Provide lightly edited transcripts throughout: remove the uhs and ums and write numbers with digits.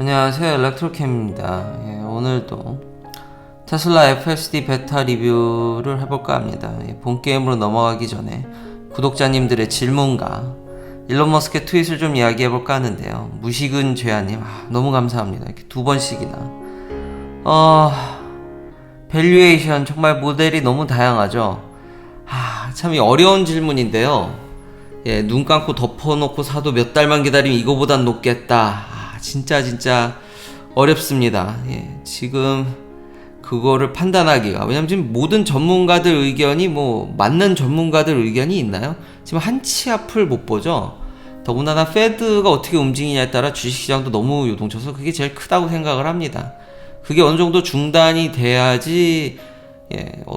안녕하세요, 엘렉트로캠입니다. 오늘도 테슬라 FSD 베타 리뷰를 해볼까 합니다. 본 게임으로 넘어가기 전에 구독자님들의 질문과 일론 머스크의 트윗을 좀 이야기해볼까 하는데요. 무식은 죄아님, 너무 감사합니다. 이렇게 두 번씩이나. 밸류에이션 정말 모델이 너무 다양하죠. 참 어려운 질문인데요. 눈 감고 덮어놓고 사도 몇 달만 기다리면 이거보단 높겠다. 진짜 어렵습니다. 지금 그거를 판단하기가, 왜냐면 지금 모든 전문가들 의견이 맞는 전문가들 의견이 있나요? 지금 한 치 앞을 못 보죠. 더군다나 페드가 어떻게 움직이냐에 따라 주식시장도 너무 요동쳐서 그게 제일 크다고 생각을 합니다. 그게 어느 정도 중단이 돼야지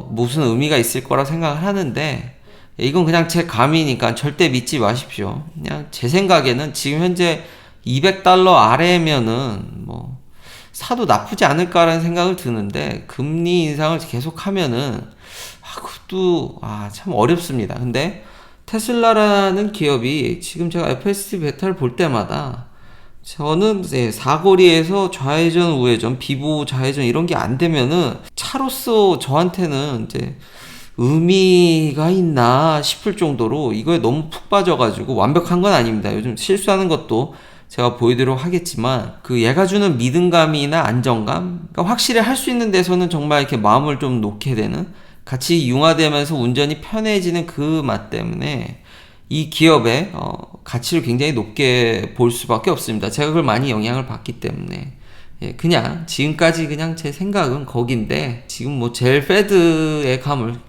무슨 의미가 있을 거라 생각을 하는데, 이건 그냥 제 감이니까 절대 믿지 마십시오. 그냥 제 생각에는 지금 현재 $200 아래면은 사도 나쁘지 않을까라는 생각을 드는데, 금리 인상을 계속하면은 그것도 참 어렵습니다. 근데 테슬라라는 기업이 지금 제가 FSD 베타를 볼 때마다 저는 사거리에서 좌회전, 우회전, 비보 좌회전 이런 게 안 되면은 차로서 저한테는 이제 의미가 있나 싶을 정도로 이거에 너무 푹 빠져가지고, 완벽한 건 아닙니다. 요즘 실수하는 것도 제가 보이도록 하겠지만, 얘가 주는 믿음감이나 안정감, 그러니까 확실히 할 수 있는 데서는 정말 이렇게 마음을 좀 놓게 되는, 같이 융화되면서 운전이 편해지는 그 맛 때문에 이 기업의 가치를 굉장히 높게 볼 수밖에 없습니다. 제가 그걸 많이 영향을 받기 때문에. 그냥 지금까지 그냥 제 생각은 거긴데, 지금 제일 페드의 감을,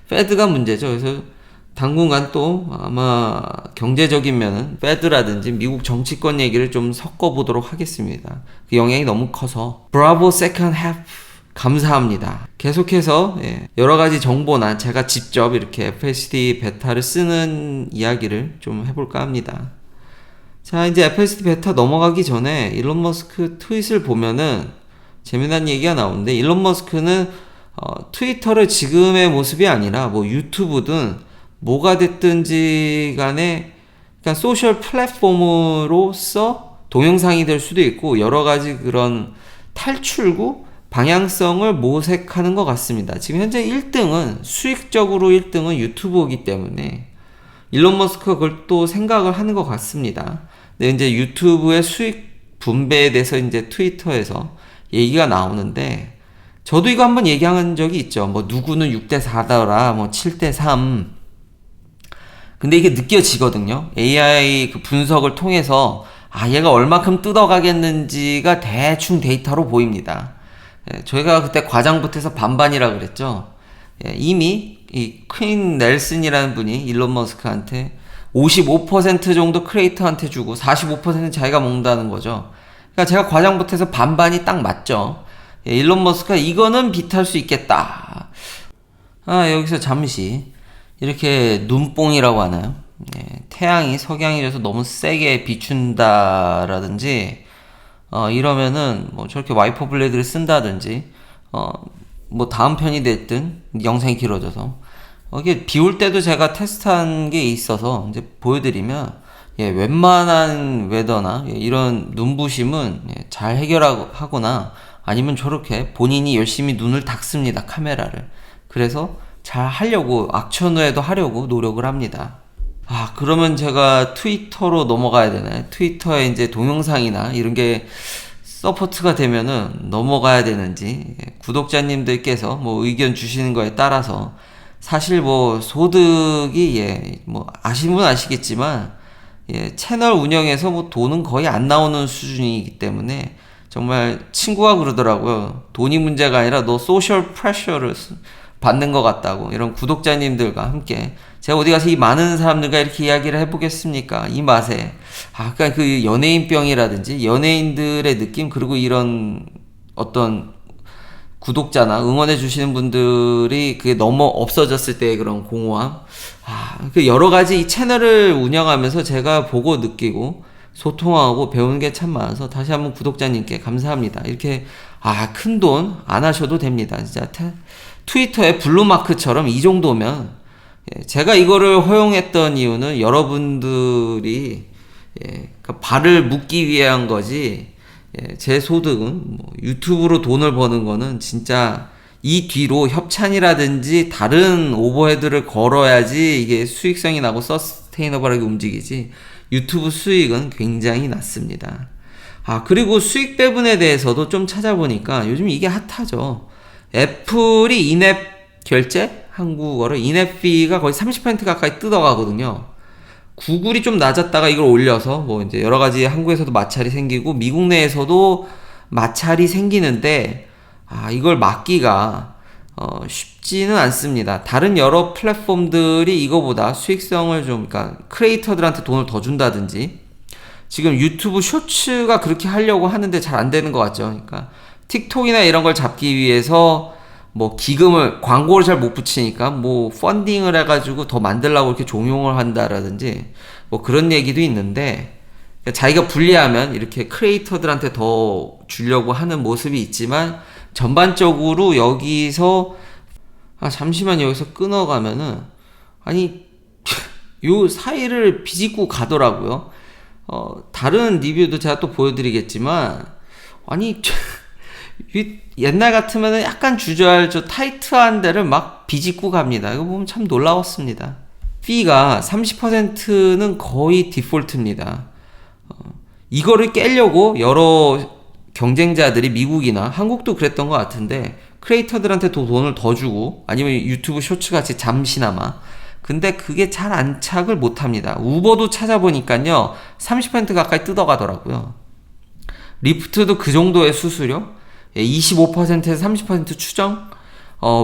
페드가 문제죠. 그래서 당분간 또 아마 경제적인 면은 페드라든지 미국 정치권 얘기를 좀 섞어보도록 하겠습니다. 그 영향이 너무 커서. 브라보 세컨드 해프 감사합니다. 계속해서 여러가지 정보나 제가 직접 이렇게 FSD 베타를 쓰는 이야기를 좀 해볼까 합니다. 자, 이제 FSD 베타 넘어가기 전에 일론 머스크 트윗을 보면은 재미난 얘기가 나오는데, 일론 머스크는 트위터를 지금의 모습이 아니라 유튜브든 뭐가 됐든지 간에 그냥 소셜 플랫폼으로서 동영상이 될 수도 있고, 여러가지 그런 탈출구, 방향성을 모색하는 것 같습니다. 지금 현재 1등은, 수익적으로 1등은 유튜브이기 때문에 일론 머스크가 그걸 또 생각을 하는 것 같습니다. 근데 이제 유튜브의 수익 분배에 대해서 이제 트위터에서 얘기가 나오는데, 저도 이거 한번 얘기한 적이 있죠. 누구는 6대4더라, 7대3. 근데 이게 느껴지거든요. AI 그 분석을 통해서 얘가 얼마큼 뜯어가겠는지가 대충 데이터로 보입니다. 저희가 그때 과장 보태서 반반이라 그랬죠. 이미 이 퀸 넬슨이라는 분이 일론 머스크한테 55% 정도 크리에이터한테 주고 45%는 자기가 먹는다는 거죠. 그러니까 제가 과장 보태서 반반이 딱 맞죠. 일론 머스크가 이거는 비트할 수 있겠다. 여기서 잠시 이렇게 눈뽕이라고 하나요? 태양이 석양이 져서 너무 세게 비춘다라든지, 이러면은 저렇게 와이퍼 블레이드를 쓴다든지, 다음 편이 됐든 영상이 길어져서, 이게 비 올 때도 제가 테스트한 게 있어서 이제 보여드리면, 웬만한 웨더나 이런 눈부심은 잘 해결하거나, 아니면 저렇게 본인이 열심히 눈을 닦습니다, 카메라를. 그래서 잘 하려고, 악천 후에도 하려고 노력을 합니다. 그러면 제가 트위터로 넘어가야 되나요? 트위터에 이제 동영상이나 이런 게 서포트가 되면은 넘어가야 되는지, 구독자님들께서 의견 주시는 거에 따라서, 사실 소득이 아시는 분 아시겠지만, 채널 운영에서 돈은 거의 안 나오는 수준이기 때문에, 정말 친구가 그러더라고요. 돈이 문제가 아니라 너 소셜 프레셔를 받는 것 같다고. 이런 구독자님들과 함께 제가 어디 가서 이 많은 사람들과 이렇게 이야기를 해보겠습니까? 이 맛에. 그러니까 그 연예인병이라든지 연예인들의 느낌, 그리고 이런 어떤 구독자나 응원해 주시는 분들이 그게 너무 없어졌을 때의 그런 공허함. 그 여러 가지 이 채널을 운영하면서 제가 보고 느끼고 소통하고 배우는 게 참 많아서, 다시 한번 구독자님께 감사합니다. 이렇게 큰 돈 안 하셔도 됩니다. 진짜 트위터의 블루마크처럼 이 정도면, 제가 이거를 허용했던 이유는 여러분들이 발을 묶기 위한 거지, 예, 제 소득은 뭐 유튜브로 돈을 버는 거는 진짜 이 뒤로 협찬이라든지 다른 오버헤드를 걸어야지 이게 수익성이 나고 서스테이너블하게 움직이지 유튜브 수익은 굉장히 낮습니다. 그리고 수익 배분에 대해서도 좀 찾아보니까 요즘 이게 핫하죠. 애플이 인앱 결제? 한국어로 인앱 피가 거의 30% 가까이 뜯어가거든요. 구글이 좀 낮았다가 이걸 올려서 뭐 이제 여러 가지 한국에서도 마찰이 생기고 미국 내에서도 마찰이 생기는데 이걸 막기가 쉽지는 않습니다. 다른 여러 플랫폼들이 이거보다 수익성을 좀 그러니까 크리에이터들한테 돈을 더 준다든지 지금 유튜브 쇼츠가 그렇게 하려고 하는데 잘 안 되는 것 같죠. 그러니까 틱톡이나 이런 걸 잡기 위해서 뭐 기금을 광고를 잘 못 붙이니까 뭐 펀딩을 해가지고 더 만들려고 이렇게 종용을 한다라든지 뭐 그런 얘기도 있는데 자기가 불리하면 이렇게 크리에이터들한테 더 주려고 하는 모습이 있지만 전반적으로 여기서 잠시만 여기서 끊어가면은 요 사이를 비집고 가더라고요. 다른 리뷰도 제가 또 보여드리겠지만 옛날 같으면은 약간 주저할 저 타이트한 데를 막 비집고 갑니다. 이거 보면 참 놀라웠습니다. 피가 30%는 거의 디폴트입니다. 이거를 깨려고 여러 경쟁자들이 미국이나 한국도 그랬던 것 같은데 크리에이터들한테 돈을 더 주고 아니면 유튜브 쇼츠 같이 잠시나마 근데 그게 잘 안착을 못합니다. 우버도 찾아보니까요 30% 가까이 뜯어가더라고요. 리프트도 그 정도의 수수료 25%에서 30% 추정?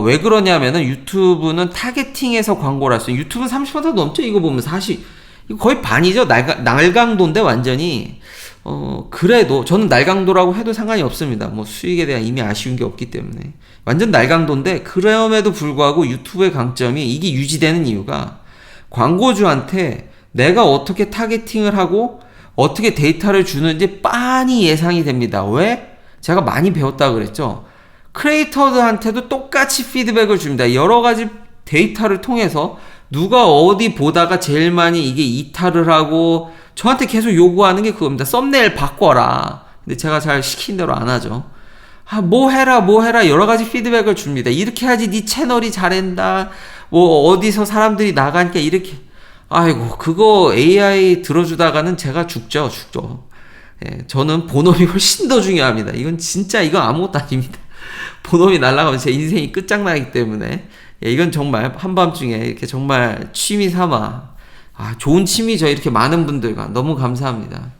왜 그러냐면은 유튜브는 타겟팅해서 광고를 할 수 있어요. 유튜브는 30% 넘죠? 이거 보면 40, 이거 거의 반이죠? 날강도인데 완전히. 그래도 저는 날강도라고 해도 상관이 없습니다. 뭐 수익에 대한 이미 아쉬운 게 없기 때문에. 완전 날강도인데 그럼에도 불구하고 유튜브의 강점이 이게 유지되는 이유가 광고주한테 내가 어떻게 타겟팅을 하고 어떻게 데이터를 주는지 빤히 예상이 됩니다. 왜? 제가 많이 배웠다고 그랬죠. 크리에이터들한테도 똑같이 피드백을 줍니다. 여러 가지 데이터를 통해서 누가 어디 보다가 제일 많이 이게 이탈을 하고 저한테 계속 요구하는 게 그겁니다. 썸네일 바꿔라. 근데 제가 잘 시킨 대로 안 하죠. 뭐 해라 여러 가지 피드백을 줍니다. 이렇게 해야지 네 채널이 잘한다. 뭐 어디서 사람들이 나가니까 이렇게 아이고 그거 AI 들어주다가는 제가 죽죠. 예, 저는 본업이 훨씬 더 중요합니다. 이건 진짜 이건 아무것도 아닙니다. 본업이 날아가면 제 인생이 끝장나기 때문에 예, 이건 정말 한밤중에 이렇게 정말 취미 삼아 좋은 취미죠. 이렇게 많은 분들과 너무 감사합니다.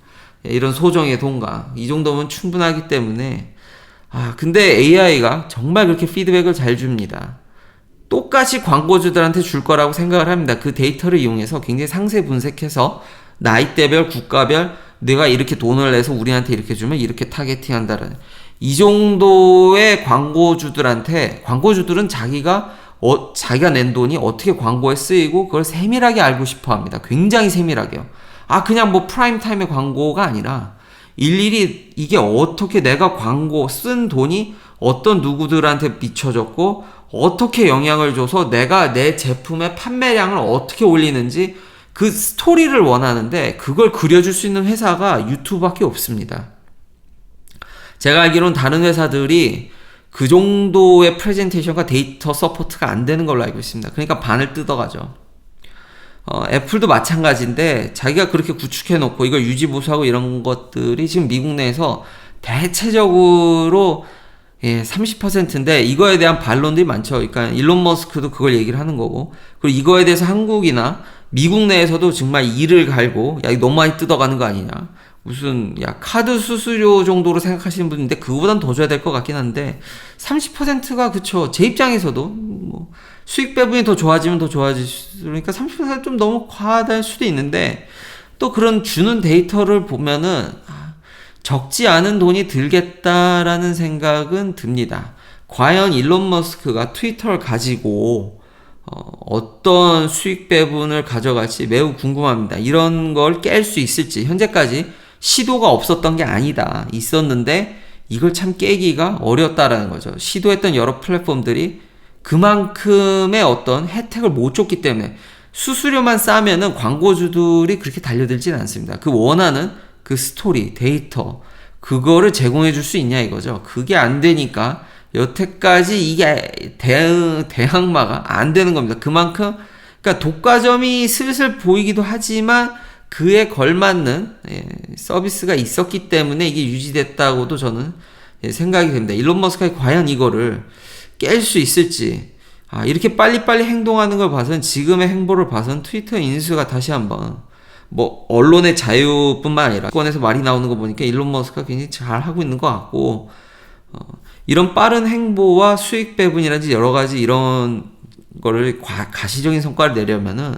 예, 이런 소정의 동강 이 정도면 충분하기 때문에 근데 AI가 정말 그렇게 피드백을 잘 줍니다. 똑같이 광고주들한테 줄 거라고 생각을 합니다. 그 데이터를 이용해서 굉장히 상세 분석해서 나이대별, 국가별 내가 이렇게 돈을 내서 우리한테 이렇게 주면 이렇게 타겟팅 한다라는 이 정도의 광고주들은 자기가 낸 돈이 어떻게 광고에 쓰이고 그걸 세밀하게 알고 싶어 합니다. 굉장히 세밀하게요. 그냥 뭐 프라임 타임의 광고가 아니라 일일이 이게 어떻게 내가 광고 쓴 돈이 어떤 누구들한테 비춰졌고 어떻게 영향을 줘서 내가 내 제품의 판매량을 어떻게 올리는지 그 스토리를 원하는데 그걸 그려줄 수 있는 회사가 유튜브밖에 없습니다. 제가 알기로는 다른 회사들이 그 정도의 프레젠테이션과 데이터 서포트가 안 되는 걸로 알고 있습니다. 그러니까 반을 뜯어가죠. 애플도 마찬가지인데 자기가 그렇게 구축해 놓고 이걸 유지보수하고 이런 것들이 지금 미국 내에서 대체적으로 30%인데 이거에 대한 반론들이 많죠. 그러니까 일론 머스크도 그걸 얘기를 하는 거고 그리고 이거에 대해서 한국이나 미국 내에서도 정말 이를 갈고 야 이거 너무 많이 뜯어가는 거 아니냐 무슨 카드 수수료 정도로 생각하시는 분인데 그거보단 더 줘야 될 것 같긴 한데 30%가 그쵸 제 입장에서도 뭐 수익 배분이 더 좋아지면 더 좋아지니까 30%가 좀 너무 과하다는 수도 있는데 또 그런 주는 데이터를 보면은 적지 않은 돈이 들겠다라는 생각은 듭니다. 과연 일론 머스크가 트위터를 가지고 어떤 수익 배분을 가져갈지 매우 궁금합니다. 이런 걸 깰 수 있을지 현재까지 시도가 없었던 게 아니다. 있었는데 이걸 참 깨기가 어렵다라는 거죠. 시도했던 여러 플랫폼들이 그만큼의 어떤 혜택을 못 줬기 때문에 수수료만 싸면은 광고주들이 그렇게 달려들지는 않습니다. 그 원하는 그 스토리, 데이터 그거를 제공해 줄 수 있냐 이거죠. 그게 안 되니까 여태까지 이게 대항마가 안 되는 겁니다. 그만큼 그러니까 독과점이 슬슬 보이기도 하지만 그에 걸맞는 서비스가 있었기 때문에 이게 유지됐다고도 저는 생각이 됩니다. 일론 머스크가 과연 이거를 깰 수 있을지, 이렇게 빨리빨리 행동하는 걸 봐서는, 지금의 행보를 봐서는 트위터 인수가 다시 한번 뭐 언론의 자유뿐만 아니라 권에서 말이 나오는 거 보니까 일론 머스크가 굉장히 잘 하고 있는 것 같고, 이런 빠른 행보와 수익 배분이라든지 여러 가지 이런 거를 가시적인 성과를 내려면은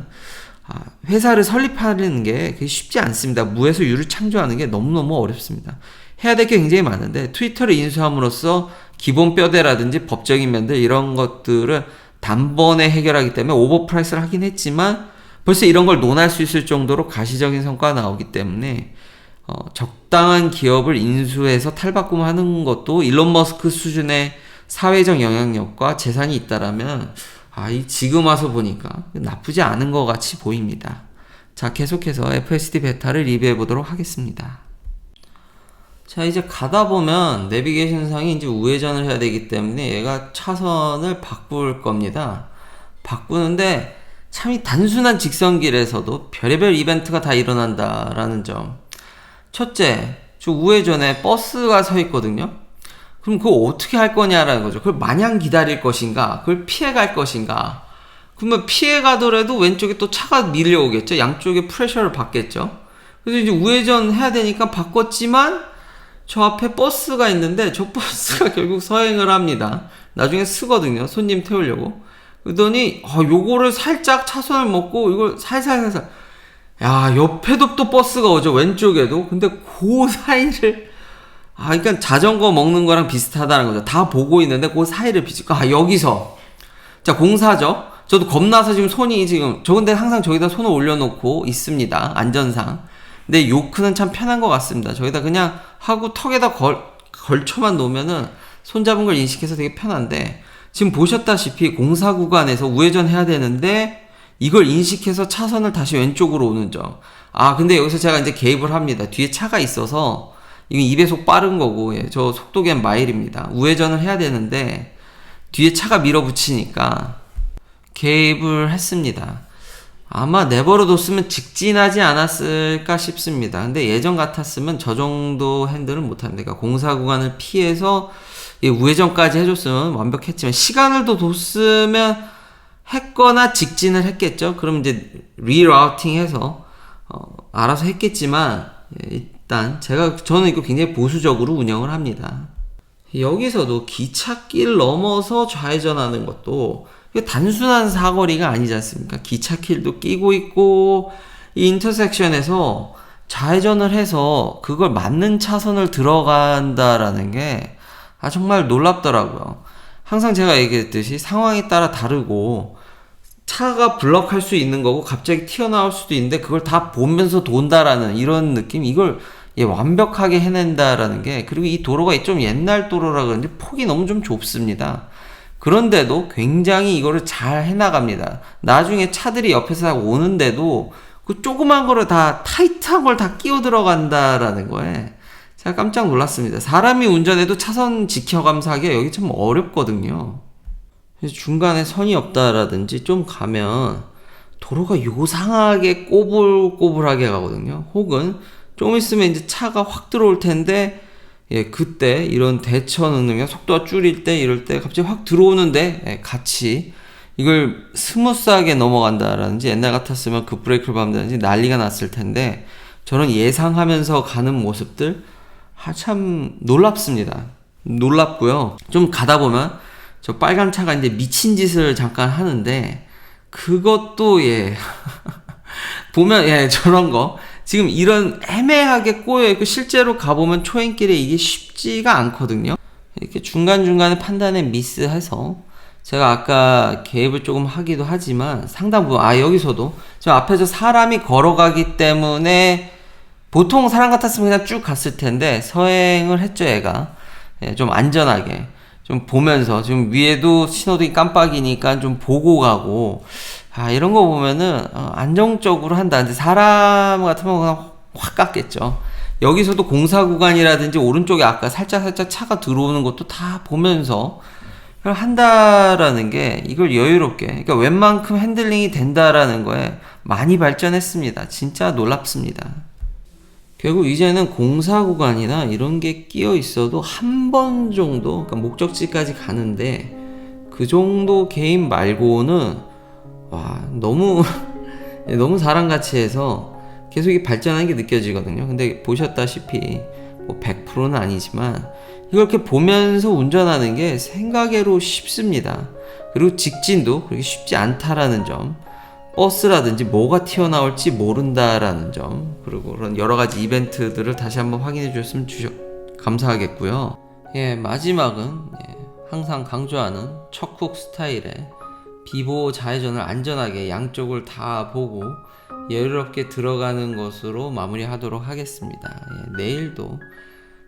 회사를 설립하는 게 그게 쉽지 않습니다. 무에서 유를 창조하는 게 너무너무 어렵습니다. 해야 될 게 굉장히 많은데 트위터를 인수함으로써 기본 뼈대라든지 법적인 면들 이런 것들을 단번에 해결하기 때문에 오버프라이스를 하긴 했지만 벌써 이런 걸 논할 수 있을 정도로 가시적인 성과가 나오기 때문에 적당한 기업을 인수해서 탈바꿈하는 것도 일론 머스크 수준의 사회적 영향력과 재산이 있다라면 지금 와서 보니까 나쁘지 않은 것 같이 보입니다. 자, 계속해서 FSD 베타를 리뷰해 보도록 하겠습니다. 자, 이제 가다 보면 내비게이션 상이 이제 우회전을 해야 되기 때문에 얘가 차선을 바꿀 겁니다. 바꾸는데 참 이 단순한 직선길에서도 별의별 이벤트가 다 일어난다라는 점. 첫째, 저 우회전에 버스가 서 있거든요. 그럼 그거 어떻게 할 거냐라는 거죠. 그걸 마냥 기다릴 것인가? 그걸 피해 갈 것인가? 그러면 피해 가더라도 왼쪽에 또 차가 밀려오겠죠. 양쪽에 프레셔를 받겠죠. 그래서 이제 우회전 해야 되니까 바꿨지만 저 앞에 버스가 있는데 저 버스가 결국 서행을 합니다. 나중에 쓰거든요. 손님 태우려고. 그러더니 요거를 살짝 차선을 먹고 이걸 살살살살, 야, 옆에도 또 버스가 오죠. 왼쪽에도. 근데 그 사이를 그러니까 자전거 먹는 거랑 비슷하다는 거죠. 다 보고 있는데 그 사이를 비집고 여기서 자, 공사죠. 저도 겁나서 지금 저 근데 항상 저기다 손을 올려놓고 있습니다. 안전상. 근데 요크는 참 편한 것 같습니다. 저기다 그냥 하고 턱에다 걸쳐만 놓으면은 손 잡은 걸 인식해서 되게 편한데, 지금 보셨다시피 공사 구간에서 우회전 해야 되는데 이걸 인식해서 차선을 다시 왼쪽으로 오는 점. 근데 여기서 제가 이제 개입을 합니다. 뒤에 차가 있어서 이건 2배속 빠른 거고, 저 속도계는 마일입니다. 우회전을 해야 되는데 뒤에 차가 밀어붙이니까 개입을 했습니다. 아마 내버려뒀으면 직진하지 않았을까 싶습니다. 근데 예전 같았으면 저 정도 핸들은 못합니다. 그러니까 공사 구간을 피해서 우회전까지 해줬으면 완벽했지만, 시간을 더 뒀으면 했거나 직진을 했겠죠. 그럼 이제 리라우팅 해서 알아서 했겠지만, 일단 저는 이거 굉장히 보수적으로 운영을 합니다. 여기서도 기찻길 넘어서 좌회전하는 것도 단순한 사거리가 아니지 않습니까? 기찻길도 끼고 있고, 이 인터섹션에서 좌회전을 해서 그걸 맞는 차선을 들어간다라는 게 정말 놀랍더라고요. 항상 제가 얘기했듯이 상황에 따라 다르고 차가 블럭할 수 있는 거고 갑자기 튀어나올 수도 있는데 그걸 다 보면서 돈다라는 이런 느낌, 이걸 완벽하게 해낸다라는 게, 그리고 이 도로가 좀 옛날 도로라 그런지 폭이 너무 좀 좁습니다. 그런데도 굉장히 이거를 잘 해나갑니다. 나중에 차들이 옆에서 오는데도 그 조그만 거를 다 타이트한 걸 다 끼워 들어간다라는 거에 제가 깜짝 놀랐습니다. 사람이 운전해도 차선 지켜가면서 하기가 여기 참 어렵거든요. 그래서 중간에 선이 없다라든지 좀 가면 도로가 요상하게 꼬불꼬불하게 가거든요. 혹은 좀 있으면 이제 차가 확 들어올 텐데, 그때 이런 대처 능력, 속도가 줄일 때 이럴 때 갑자기 확 들어오는데 같이 이걸 스무스하게 넘어간다라든지, 옛날 같았으면 그 브레이크를 밟는다든지 난리가 났을 텐데, 저런 예상하면서 가는 모습들 참 놀랍습니다. 놀랍고요. 좀 가다 보면 저 빨간 차가 이제 미친 짓을 잠깐 하는데, 그것도 보면 저런 거 지금 이런 애매하게 꼬여있고, 실제로 가보면 초행길에 이게 쉽지가 않거든요. 이렇게 중간중간에 판단에 미스해서 제가 아까 개입을 조금 하기도 하지만 상당 부분 여기서도 저 앞에서 사람이 걸어가기 때문에, 보통 사람 같았으면 그냥 쭉 갔을 텐데 서행을 했죠. 얘가 좀 안전하게 좀 보면서, 지금 위에도 신호등이 깜빡이니까 좀 보고 가고, 이런 거 보면은 안정적으로 한다. 근데 사람 같으면 그냥 확 갔겠죠. 여기서도 공사 구간이라든지 오른쪽에 아까 살짝 차가 들어오는 것도 다 보면서 한다라는 게 이걸 여유롭게, 그러니까 웬만큼 핸들링이 된다라는 거에 많이 발전했습니다. 진짜 놀랍습니다. 결국 이제는 공사 구간이나 이런 게 끼어 있어도 한 번 정도, 그러니까 목적지까지 가는데 그 정도 게임 말고는 와 너무 너무 사람같이 해서 계속 이 발전하는 게 느껴지거든요. 근데 보셨다시피 뭐 100%는 아니지만 이걸 이렇게 보면서 운전하는 게 생각외로 쉽습니다. 그리고 직진도 그렇게 쉽지 않다라는 점, 버스라든지 뭐가 튀어나올지 모른다라는 점, 그리고 그런 여러 가지 이벤트들을 다시 한번 확인해 주셨으면 감사하겠고요. 예, 마지막은 항상 강조하는 척쿡 스타일의 비보 좌회전을 안전하게 양쪽을 다 보고 여유롭게 들어가는 것으로 마무리하도록 하겠습니다. 내일도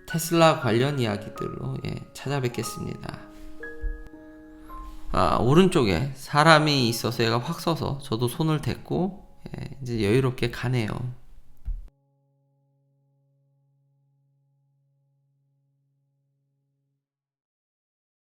테슬라 관련 이야기들로 찾아뵙겠습니다. 오른쪽에 사람이 있어서 얘가 확 서서 저도 손을 댔고 이제 여유롭게 가네요.